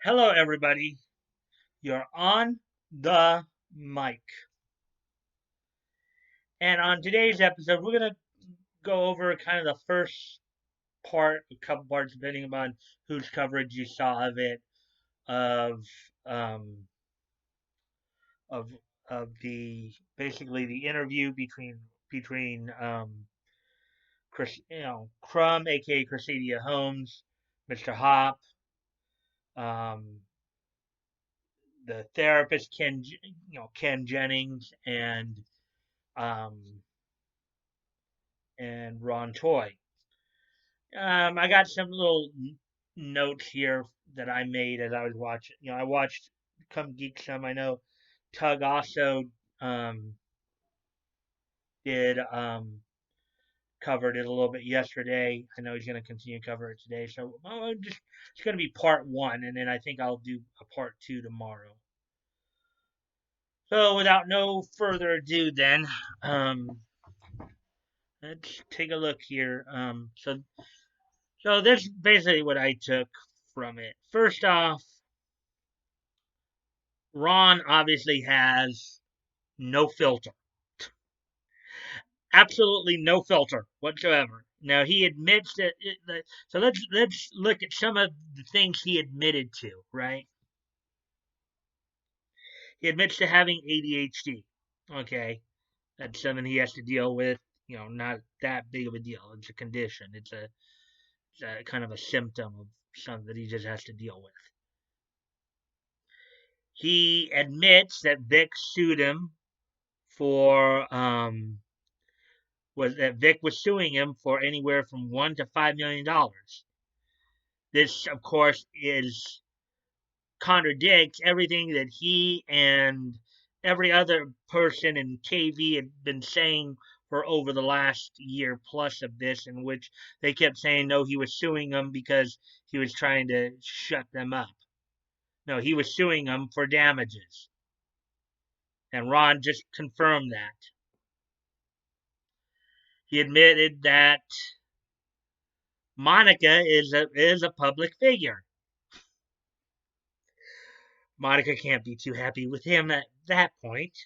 Hello, everybody. You're on the mic. And on today's episode, we're going to go over kind of the first part, a couple parts, depending upon whose coverage you saw of it, of, um, of, of the, basically the interview between Crumb, aka Cressidia Holmes, Mr. Hoppe, um, the therapist, Ken Jennings, um, and Ron Toye. I got some little notes here that I made as I was watching. I watched Come Geek Some. I know Tug also um, did covered it a little bit yesterday. I know he's going to continue to cover it today. So it's going to be part one, and then I think I'll do a part two tomorrow. So without no further ado, then um, let's take a look here. So this is basically what I took from it. First off, Ron obviously has no filter. Absolutely no filter whatsoever. Now he admits that. So let's look at some of the things he admitted to. Right, he admits to having ADHD. Okay, that's something he has to deal with. Not that big of a deal. It's a condition. It's a kind of a symptom of something that he just has to deal with. He admits that Vic sued him for was that Vic was suing him for anywhere from $1 to $5 million. This, of course, is contradicts everything that he and every other person in KV had been saying for over the last year plus of this, in which they kept saying no, he was suing them because he was trying to shut them up. No, he was suing them for damages, and Ron just confirmed that. He admitted that Monica is a public figure. Monica can't be too happy with him at that point.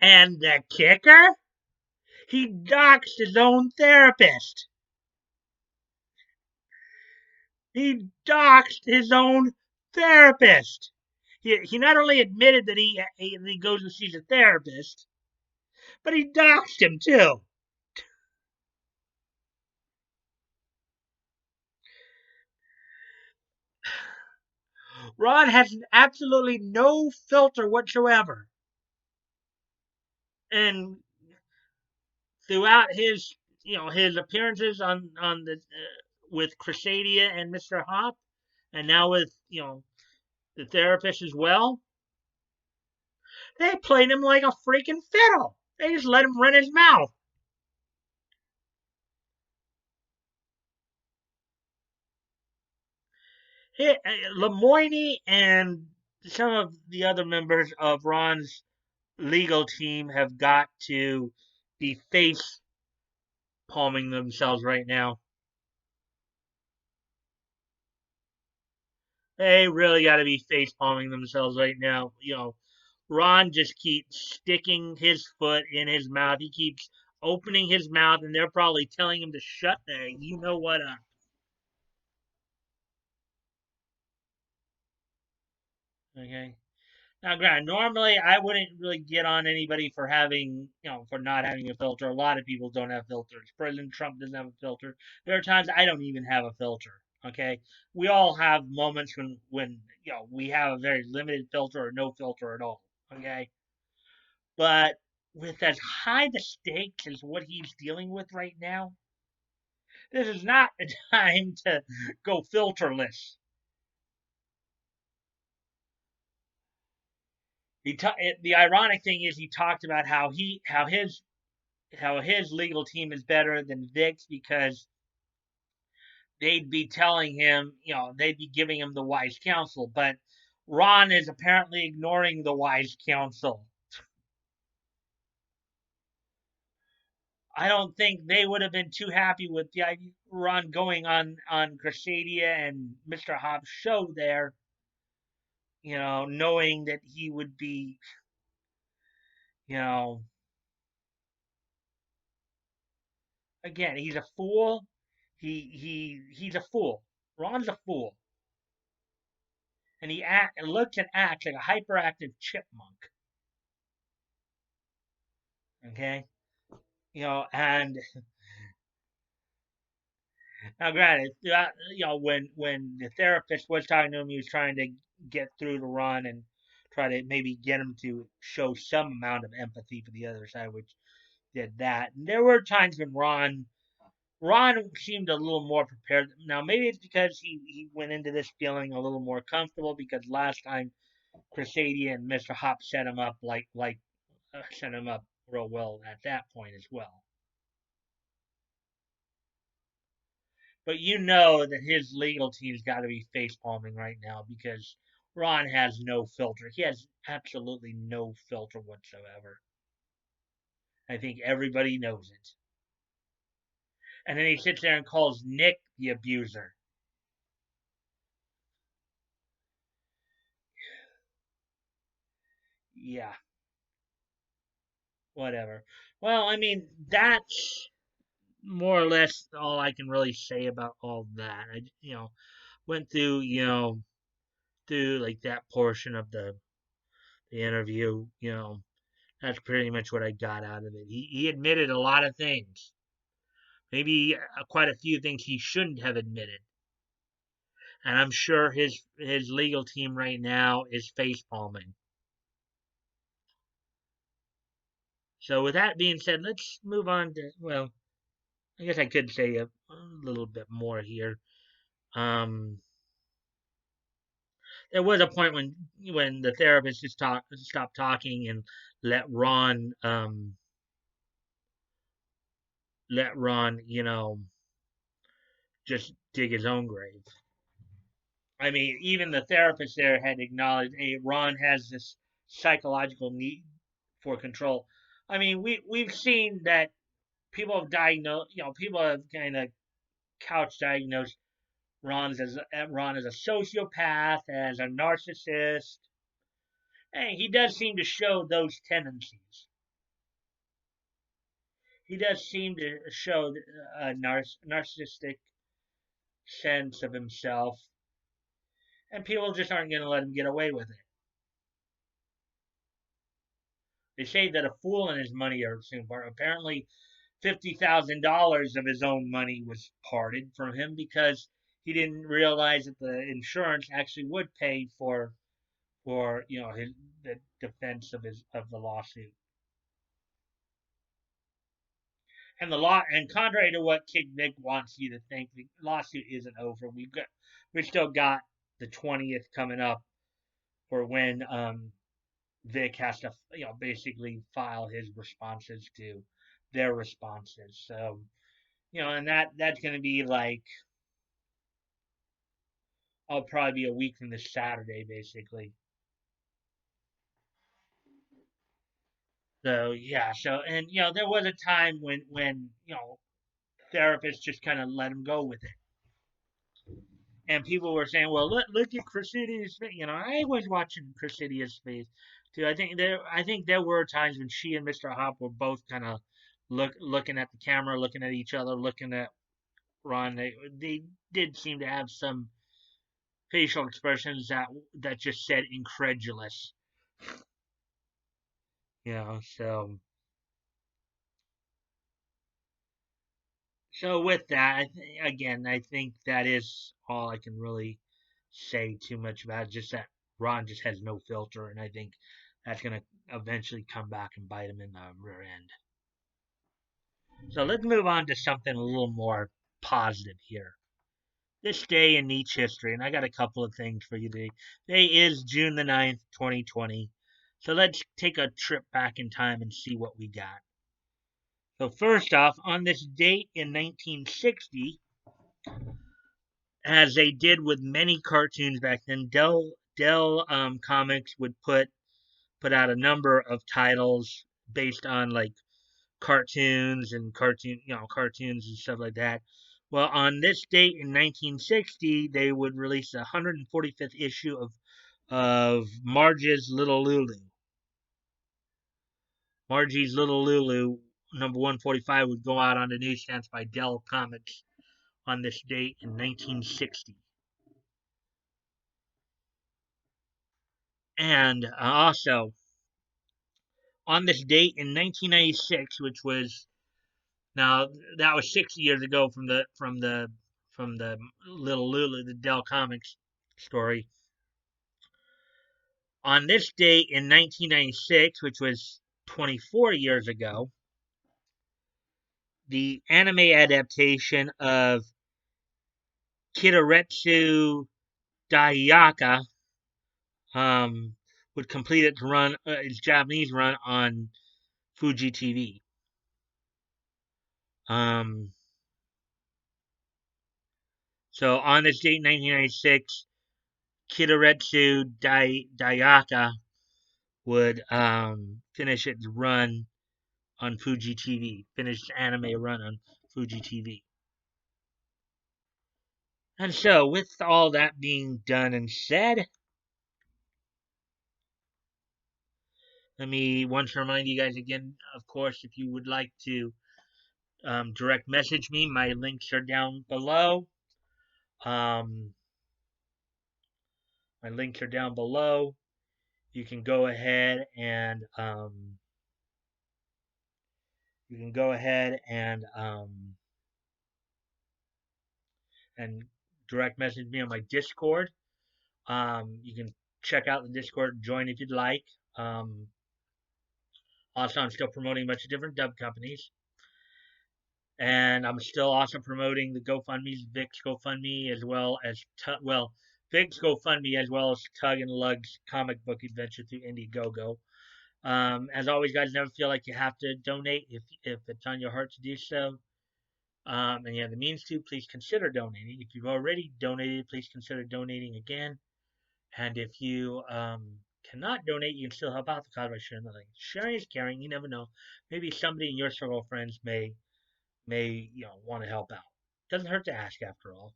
And the kicker? He doxed his own therapist. He doxed his own therapist. He not only admitted that he goes and sees a therapist, but he doxed him too. Ron has absolutely no filter whatsoever. And throughout his appearances on the with Cressidia and Mr. Hoppe, and now with the therapist as well, they played him like a freaking fiddle. They just let him run his mouth. Lemoyne and some of the other members of Ron's legal team have got to be face palming themselves right now. They really got to be face palming themselves right now. Ron just keeps sticking his foot in his mouth. He keeps opening his mouth, and they're probably telling him to shut the you know what up. Okay. Now, granted, normally I wouldn't really get on anybody for for not having a filter. A lot of people don't have filters. President Trump doesn't have a filter. There are times I don't even have a filter. Okay, we all have moments when we have a very limited filter or no filter at all. Okay, but with as high the stakes as what he's dealing with right now, this is not the time to go filterless. The ironic thing is he talked about how his legal team is better than Vic's because they'd be telling him, they'd be giving him the wise counsel, but Ron is apparently ignoring the wise counsel. I don't think they would have been too happy with the idea Ron going on Cressidia and Mr. Hobbs' show there. Knowing that he would be, you know, again, he's a fool. He's a fool. Ron's a fool, and looks and acts like a hyperactive chipmunk. Okay, and now granted, when the therapist was talking to him, he was trying to get through to Ron and try to maybe get him to show some amount of empathy for the other side, which did that. And there were times when Ron seemed a little more prepared. Now maybe it's because he went into this feeling a little more comfortable because last time Cressidia and Mr. Hop set him up set him up real well at that point as well. But you know that his legal team's got to be face palming right now because Ron has no filter. He has absolutely no filter whatsoever. I think everybody knows it. And then he sits there and calls Nick the abuser. Yeah, whatever. Well, I mean, that's more or less all I can really say about all that. I, went through, through like that portion of the interview. That's pretty much what I got out of it. He admitted a lot of things, maybe quite a few things he shouldn't have admitted, and I'm sure his legal team right now is face palming. So with that being said, let's move on to I guess I could say a little bit more here. Um, there was a point when the therapist just stopped talking and let Ron let Ron just dig his own grave. I mean, even the therapist there had acknowledged, hey, Ron has this psychological need for control. I mean, we've seen that people have kind of couch diagnosed Ron as a sociopath, as a narcissist. Hey, he does seem to show those tendencies. He does seem to show a narcissistic sense of himself, and people just aren't going to let him get away with it. They say that a fool and his money are soon parted. Apparently, $50,000 of his own money was parted from him because he didn't realize that the insurance actually would pay for the defense of the lawsuit. And contrary to what Kid Nick wants you to think, the lawsuit isn't over. We've still got the 20th coming up for when Vic has to basically file his responses to their responses. So and that's going to be like probably be a week from this Saturday, basically. So yeah, and there was a time when therapists just kind of let him go with it, and people were saying, well, look at Cressidia's face. I was watching Cressidia's face too. I think there were times when she and Mr. Hop were both kind of looking at the camera, looking at each other, looking at Ron. They did seem to have some facial expressions that just said incredulous. So with that, again, I think that is all I can really say too much about it. Just that Ron just has no filter, and I think that's going to eventually come back and bite him in the rear end. So let's move on to something a little more positive here. This day in Nietzsche history, and I got a couple of things for you today. Today is June the 9th, 2020. So let's take a trip back in time and see what we got. So first off, on this date in 1960, as they did with many cartoons back then, Dell Comics would put out a number of titles based on like cartoons and cartoons and stuff like that. Well, on this date in 1960, they would release the 145th issue of Marge's Little Lulu. Margie's Little Lulu, number 145, would go out on the newsstands by Dell Comics on this date in 1960. And also, on this date in 1996, which was now that was 60 years ago from the Little Lulu, the Dell Comics story. On this date in 1996, which was 24 years ago, the anime adaptation of Kitaretsu Daiyaka um, would complete its Japanese run on Fuji TV. Um, so on this date, 1996, Kitaretsu Daiyaka would finish its run on Fuji TV, finish its anime run on Fuji TV. And so, with all that being done and said, let me once remind you guys again, of course, if you would like to direct message me, my links are down below. Um, my links are down below. You can go ahead and you can go ahead and direct message me on my Discord. You can check out the Discord, join if you'd like. Also, I'm still promoting a bunch of different dub companies. And I'm still also promoting the GoFundMe's, Vic's GoFundMe, as well as, Vic's GoFundMe, as well as Tug and Lug's comic book adventure through Indiegogo. As always, guys, never feel like you have to donate if it's on your heart to do so. And you have the means to, please consider donating. If you've already donated, please consider donating again. And if you cannot donate, you can still help out the cause by sharing the link. Sharing is caring. You never know. Maybe somebody in your circle of friends may want to help out. Doesn't hurt to ask, after all.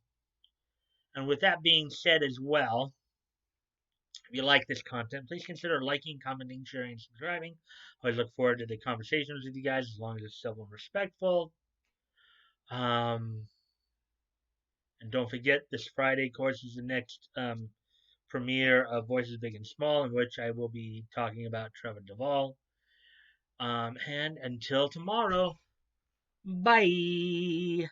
And with that being said as well, if you like this content, please consider liking, commenting, sharing, and subscribing. I always look forward to the conversations with you guys, as long as it's civil and respectful. And don't forget, this Friday, of course, is the next premiere of Voices Big and Small, in which I will be talking about Trevor Duvall. And until tomorrow, bye.